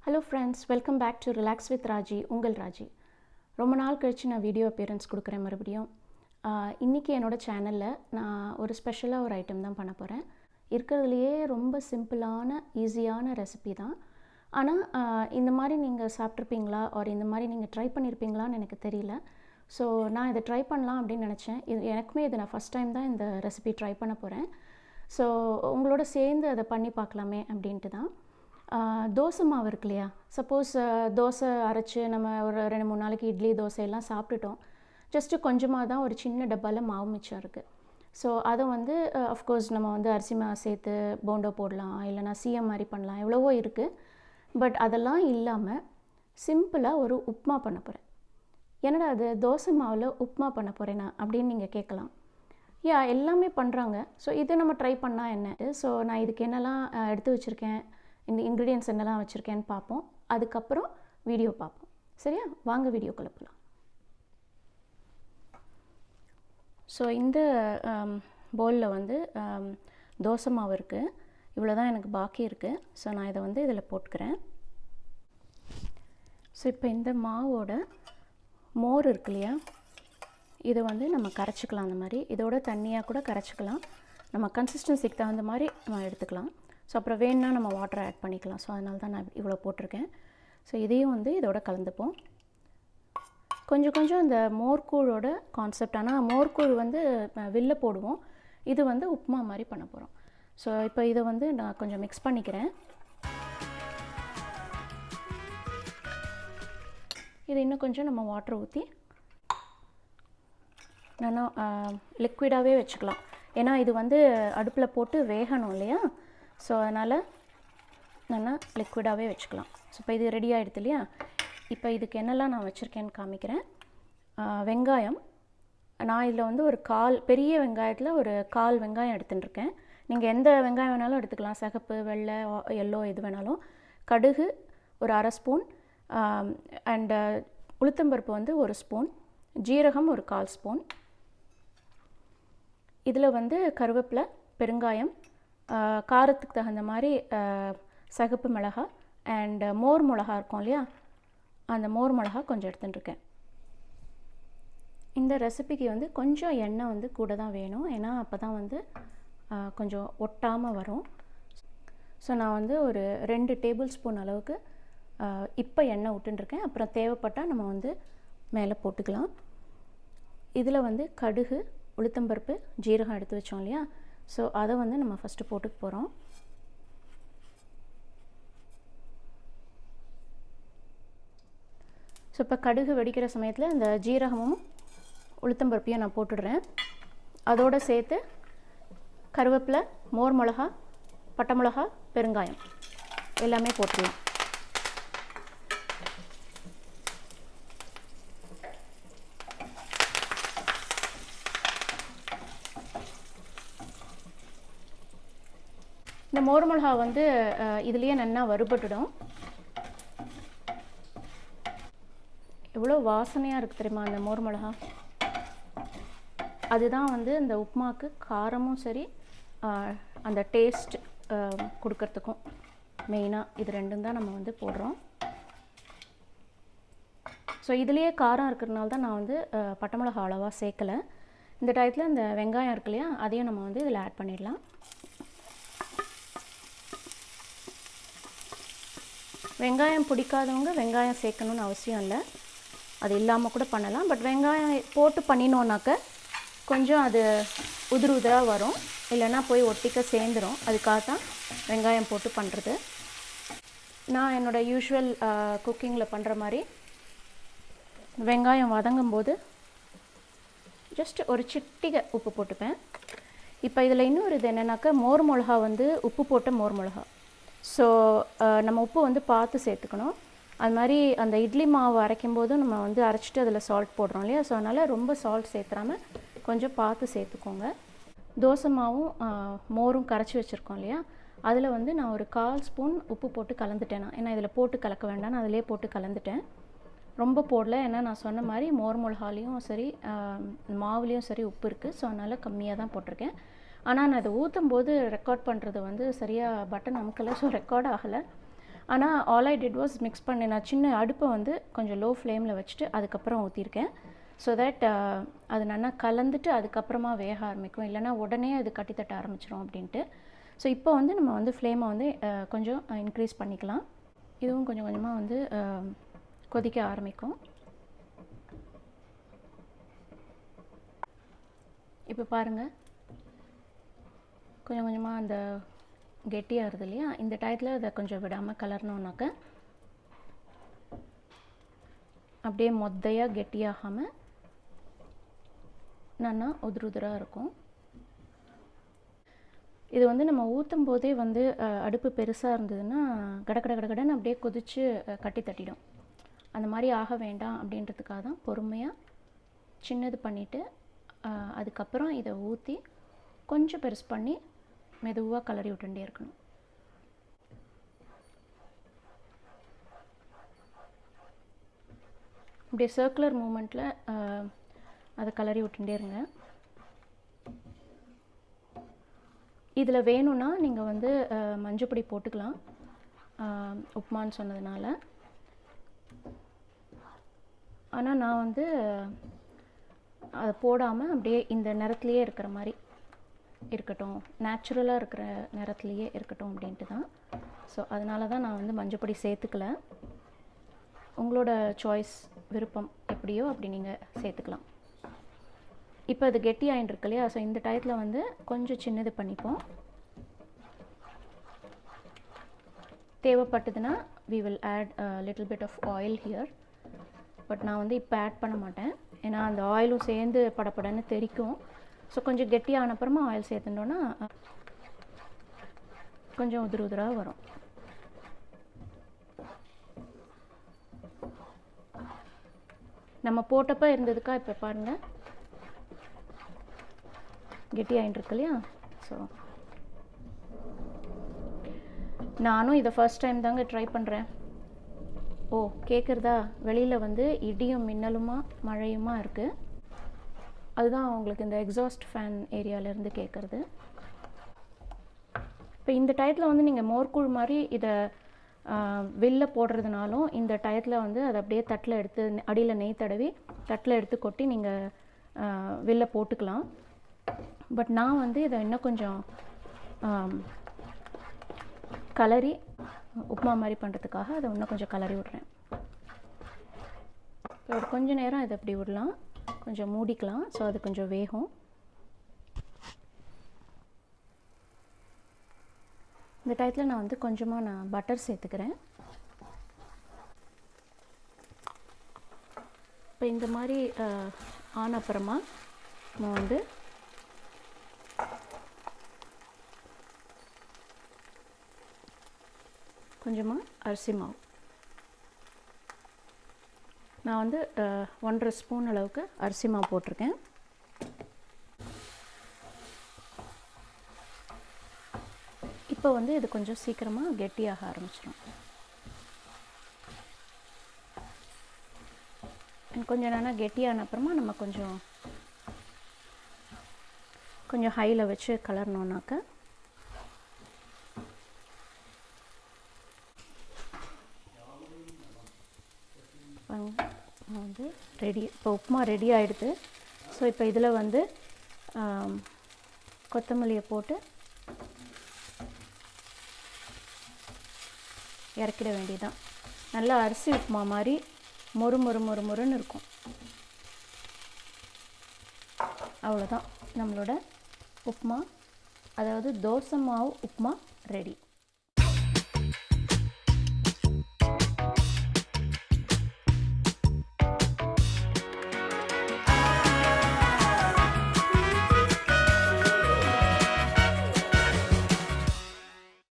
Hello friends, welcome back to Relax with Raji, உங்கள் ராஜி. ரொம்ப நாள் கழிச்சு நான் வீடியோ அப்பியரன்ஸ் கொடுக்குறேன் மறுபடியும். இன்றைக்கி என்னோடய சேனலில் நான் ஒரு ஸ்பெஷலாக ஒரு ஐட்டம் தான் பண்ண போகிறேன். இருக்கிறதுலையே ரொம்ப சிம்பிளான ஈஸியான ரெசிபி தான். ஆனால் இந்த மாதிரி நீங்கள் சாப்பிட்ருப்பீங்களா ஒரு இந்த மாதிரி நீங்கள் ட்ரை பண்ணியிருப்பீங்களான்னு எனக்கு தெரியல. ஸோ நான் இதை ட்ரை பண்ணலாம் அப்படின்னு நினச்சேன். எனக்குமே இது நான் ஃபஸ்ட் டைம் தான் இந்த ரெசிபி ட்ரை பண்ண போகிறேன். ஸோ உங்களோட சேர்ந்து அதை பண்ணி பார்க்கலாமே அப்படின்ட்டு தான். தோசை மாவு இருக்கு இல்லையா, சப்போஸ் தோசை அரைச்சி நம்ம ஒரு 2-3 நாளைக்கு இட்லி தோசையெல்லாம் சாப்பிட்டுட்டோம். ஜஸ்ட்டு கொஞ்சமாக தான் ஒரு சின்ன டப்பாவில் மாவு மிச்சம் இருக்குது. ஸோ அதை வந்து அஃப்கோர்ஸ் நம்ம வந்து அரிசி மாவு சேர்த்து போண்டோ போடலாம், இல்லைனா சிஎம் மாதிரி பண்ணலாம், எவ்வளவோ இருக்குது. பட் அதெல்லாம் இல்லாமல் சிம்பிளாக ஒரு உப்புமா பண்ண போகிறேன். என்னடா அது தோசை மாவில் உப்புமா பண்ண போகிறேன்னா அப்படின்னு நீங்கள் கேட்கலாம். எல்லாமே பண்ணுறாங்க. ஸோ இது நம்ம ட்ரை பண்ணால் என்ன. ஸோ நான் இதுக்கு என்னெல்லாம் எடுத்து வச்சுருக்கேன், இந்த இன்க்ரீடியன்ட்ஸ் என்னெல்லாம் வச்சுருக்கேன்னு பார்ப்போம். அதுக்கப்புறம் வீடியோ பார்ப்போம். சரியா, வாங்க வீடியோக்குள்ள போகலாம். ஸோ இந்த பவுலில் வந்து தோசை மாவு இருக்குது. இவ்வளோ தான் எனக்கு பாக்கி இருக்குது. ஸோ நான் இதை வந்து இதில் போட்டுக்கிறேன். ஸோ இப்போ இந்த மாவோட மோர் இருக்கு இல்லையா, இதை வந்து நம்ம கரைச்சிக்கலாம். அந்த மாதிரி இதோட தண்ணியாக கூட கரைச்சிக்கலாம். நம்ம கன்சிஸ்டன்சிக்கு தகுந்த மாதிரி நம்ம எடுத்துக்கலாம். ஸோ அப்புறம் வேணுன்னா நம்ம வாட்டரை ஆட் பண்ணிக்கலாம். ஸோ அதனால தான் நான் இவ்வளோ போட்டிருக்கேன். ஸோ இதையும் வந்து இதோட கலந்துப்போம். கொஞ்சம் இந்த மோர்கூழோட கான்செப்ட். ஆனால் மோர்கூழ் வந்து வெளில போடுவோம், இது வந்து உப்புமா மாதிரி பண்ண போகிறோம். ஸோ இப்போ இதை வந்து நான் கொஞ்சம் மிக்ஸ் பண்ணிக்கிறேன். இது இன்னும் கொஞ்சம் நம்ம வாட்டர் ஊற்றி நல்லா லிக்விடாகவே வச்சுக்கலாம். ஏன்னா இது வந்து அடுப்பில் போட்டு வேகணும் இல்லையா. ஸோ அதனால் நல்லா லிக்விடாகவே வச்சுக்கலாம். ஸோ இப்போ இது ரெடி ஆகிடுது இல்லையா. இப்போ இதுக்கு என்னெல்லாம் நான் வச்சுருக்கேன்னு காமிக்கிறேன். வெங்காயம், நான் இதில் வந்து ஒரு பெரிய வெங்காயத்தில் ஒரு 1/4 வெங்காயம் எடுத்துட்டுருக்கேன். நீங்கள் எந்த வெங்காயம் வேணாலும் எடுத்துக்கலாம், சிகப்பு, வெள்ளை, எல்லோ எது வேணாலும். கடுகு ஒரு 1/2 ஸ்பூன், அண்டு உளுத்தம்பருப்பு வந்து 1 ஸ்பூன், ஜீரகம் ஒரு 1/4 ஸ்பூன். இதில் வந்து கருவேப்பிலை, பெருங்காயம், காரத்துக்கு தகுந்த மாதிரி சிகப்பு மிளகா, அண்ட் மோர் மிளகா இருக்கும் இல்லையா, அந்த மோர் மிளகா கொஞ்சம் எடுத்துட்டுருக்கேன். இந்த ரெசிபிக்கு வந்து கொஞ்சம் எண்ணெய் வந்து கூட தான் வேணும். ஏன்னா அப்போ தான் வந்து கொஞ்சம் ஒட்டாமல் வரும். ஸோ நான் வந்து ஒரு 2 டேபிள் ஸ்பூன் அளவுக்கு இப்போ எண்ணெய் விட்டுருக்கேன். அப்புறம் தேவைப்பட்டால் நம்ம வந்து மேலே போட்டுக்கலாம். இதில் வந்து கடுகு, உளுத்தம்பருப்பு, ஜீரகம் எடுத்து வச்சோம் இல்லையா, ஸோ அதை வந்து நம்ம ஃபஸ்ட்டு போட்டுக்க போகிறோம். ஸோ இப்போ கடுகு வெடிக்கிற சமயத்தில் இந்த ஜீரகமும் உளுத்தம்பருப்பையும் நான் போட்டுடுறேன். அதோடு சேர்த்து கருவேப்பிலை, மோர் மிளகா, பட்டை மிளகா, பெருங்காயம் எல்லாமே போட்டுடலாம். இந்த மோர் மிளகா வந்து இதுலேயே நல்லா வறுபட்டுடும். எவ்வளோ வாசனையாக இருக்குது தெரியுமா அந்த மோர் மிளகா. அதுதான் வந்து இந்த உப்புமாவுக்கு காரமும் சரி அந்த டேஸ்ட் கொடுக்கறதுக்கும் மெயினாக இது ரெண்டும் தான் நம்ம வந்து போடுறோம். ஸோ இதுலேயே காரம் இருக்கிறதுனால தான் நான் வந்து பட்டை மிளகா அளவாக சேர்க்கலை. இந்த டயத்தில் இந்த வெங்காயம் இருக்கு இல்லையா, அதையும் நம்ம வந்து இதில் ஆட் பண்ணிடலாம். வெங்காயம் பிடிக்காதவங்க வெங்காயம் சேர்க்கணுன்னு அவசியம் இல்லை, அது இல்லாமல் கூட பண்ணலாம். பட் வெங்காயம் போட்டு பண்ணினோன்னாக்க கொஞ்சம் அது உதிராக வரும், இல்லைன்னா போய் ஒட்டிக்க சேர்ந்துடும். அதுக்காக தான் வெங்காயம் போட்டு பண்ணுறது. நான் என்னோடய யூஷுவல் குக்கிங்கில் பண்ணுற மாதிரி வெங்காயம் வதங்கும் போது ஜஸ்ட் ஒரு சிட்டிகை உப்பு போட்டுப்பேன். இப்போ இதில் இன்னொரு இது என்னென்னாக்கா, மோர் மிளகா வந்து உப்பு போட்ட மோர் மிளகா. ஸோ நம்ம உப்பு வந்து பார்த்து சேர்த்துக்கணும். அது மாதிரி அந்த இட்லி மாவு அரைக்கும் போதும் நம்ம வந்து அரைச்சிட்டு அதில் சால்ட் போடுறோம் இல்லையா. ஸோ அதனால் ரொம்ப சால்ட் சேர்த்துறாமல் கொஞ்சம் பார்த்து சேர்த்துக்கோங்க. தோசை மாவும் மோரும் கரைச்சி வச்சுருக்கோம் இல்லையா, அதில் வந்து நான் ஒரு 1/4 ஸ்பூன் உப்பு போட்டு கலந்துட்டேன். ஏன்னா இதில் போட்டு கலக்க வேண்டாம்னு அதிலே போட்டு கலந்துட்டேன். ரொம்ப போடல, ஏன்னா நான் சொன்ன மாதிரி மோர் மிளகாலையும் சரி மாவுலேயும் சரி உப்பு இருக்குது. ஸோ அதனால் கம்மியாக தான் போட்டிருக்கேன். ஆனால் நான் அதை ஊற்றும் போது ரெக்கார்ட் பண்ணுறது வந்து சரியாக பட்டன் அமுக்கலை, ஸோ ரெக்கார்ட் ஆகலை. ஆனால் all I did was mix பண்ணி நான் சின்ன அடுப்பை வந்து கொஞ்சம் லோ ஃப்ளேமில் வச்சுட்டு அதுக்கப்புறம் ஊற்றிருக்கேன். ஸோ தட் அது நல்லா கலந்துட்டு அதுக்கப்புறமா வேக ஆரம்பிக்கும், இல்லைனா உடனே அது கட்டி தட்ட ஆரம்பிச்சிடும் அப்படின்ட்டு. ஸோ இப்போ வந்து நம்ம வந்து ஃப்ளேமை வந்து கொஞ்சம் இன்க்ரீஸ் பண்ணிக்கலாம். இதுவும் கொஞ்சம் கொஞ்சமாக வந்து கொதிக்க ஆரம்பிக்கும். இப்போ பாருங்கள், கொஞ்சம் கொஞ்சமாக அந்த கெட்டியாகுது இல்லையா? இந்த டயத்தில் அதை கொஞ்சம் விடாமல் கலரணுன்னாக்க அப்படியே மொத்தையாக கெட்டியாகாமல் நல்லா உதிராக இருக்கும். இது வந்து நம்ம ஊற்றும் போதே வந்து அடுப்பு பெருசாக இருந்ததுன்னா கடன்னு அப்படியே கொதித்து கட்டி தட்டிடும். அந்த மாதிரி ஆக வேண்டாம் அப்படின்றதுக்காக தான் பொறுமையாக சின்னது பண்ணிவிட்டு அதுக்கப்புறம் இதை ஊற்றி கொஞ்சம் பெருசு பண்ணி மெதுவாக கலரி விட்டுட்டே இருக்கணும். இப்படியே சர்க்குலர் மூமெண்ட்டில் அதை கலரி விட்டுட்டே இருங்க. இதில் வேணும்னா நீங்கள் வந்து மஞ்சப்பொடி போட்டுக்கலாம், உப்புமான்னு சொன்னதுனால. ஆனால் நான் வந்து அதை போடாமல் அப்படியே இந்த நிறத்துலையே இருக்கிற மாதிரி இருக்கட்டும், நேச்சுரலாக இருக்கிற நிறத்துலையே இருக்கட்டும் அப்படின்ட்டு தான். ஸோ அதனால தான் நான் வந்து மஞ்சப்பொடி சேர்த்துக்கல. உங்களோட சாய்ஸ், விருப்பம் எப்படியோ அப்படி நீங்கள் சேர்த்துக்கலாம். இப்போ அது கெட்டி ஆகிட்டுருக்கு இல்லையா? ஸோ இந்த டயத்தில் வந்து கொஞ்சம் சின்னது பண்ணிப்போம். தேவைப்பட்டதுன்னா we will add a little bit of oil here. But நான் வந்து இப்போ ஆட் பண்ண மாட்டேன், ஏன்னா அந்த ஆயிலும் சேர்ந்து படப்படன்னு தெரிக்கும். ஸோ கொஞ்சம் கெட்டியான அப்புறமா ஆயில் சேர்த்துட்டோன்னா கொஞ்சம் உதிராக வரும். நம்ம போட்டப்போ இருந்ததுக்கா இப்போ பாருங்கள் கெட்டி ஆகிட்டுருக்கு இல்லையா? ஸோ நானும் இதை ஃபர்ஸ்ட் டைம் தாங்க ட்ரை பண்ணுறேன். ஓ, கேட்குறதா? வெளியில் வந்து இடியும் மின்னலுமா மழையுமா இருக்குது. அதுதான் உங்களுக்கு இந்த எக்ஸாஸ்ட் ஃபேன் ஏரியாவிலேருந்து கேட்குறது. இப்போ இந்த டயத்தில் வந்து நீங்கள் மோர்கூழ் மாதிரி இதை வெளில போடுறதுனாலும் இந்த டயத்தில் வந்து அதை அப்படியே தட்டில் எடுத்து அடியில் நெய் தடவி தட்டில் எடுத்து கொட்டி நீங்கள் வெளில போட்டுக்கலாம். பட் நான் வந்து இதை இன்னும் கொஞ்சம் கலரி உப்புமா மாதிரி பண்ணுறதுக்காக அதை இன்னும் கொஞ்சம் கலரி விட்றேன். இப்போ ஒரு கொஞ்சம் நேரம் இதை அப்படி விடலாம், கொஞ்சம் மூடிக்கலாம். ஸோ அது கொஞ்சம் வேகும். இந்த டயத்தில் நான் வந்து கொஞ்சமாக பட்டர் சேர்த்துக்கிறேன். இப்போ இந்த மாதிரி ஆன அப்புறமா நம்ம வந்து கொஞ்சமாக அரிசி மாவு, நான் வந்து 1.5 ஸ்பூன் அளவுக்கு அரிசி மாவு போட்டிருக்கேன். இப்போ வந்து இது கொஞ்சம் சீக்கிரமாக கெட்டியாக ஆரம்பிச்சிடும். கொஞ்சம் நேரம் கெட்டியான அப்புறமா நம்ம கொஞ்சம் ஹையில் வச்சு கலரணுன்னாக்க வந்து ரெடி. இப்போ உப்புமா ரெடி ஆகிடுது. ஸோ இப்போ இதில் வந்து கொத்தமல்லியை போட்டு இறக்கிட வேண்டியதுதான். நல்லா அரிசி உப்புமா மாதிரி மொறுன்னு இருக்கும். அவ்வளோதான், நம்மளோட உப்புமா, அதாவது தோசை மாவு உப்புமா ரெடி.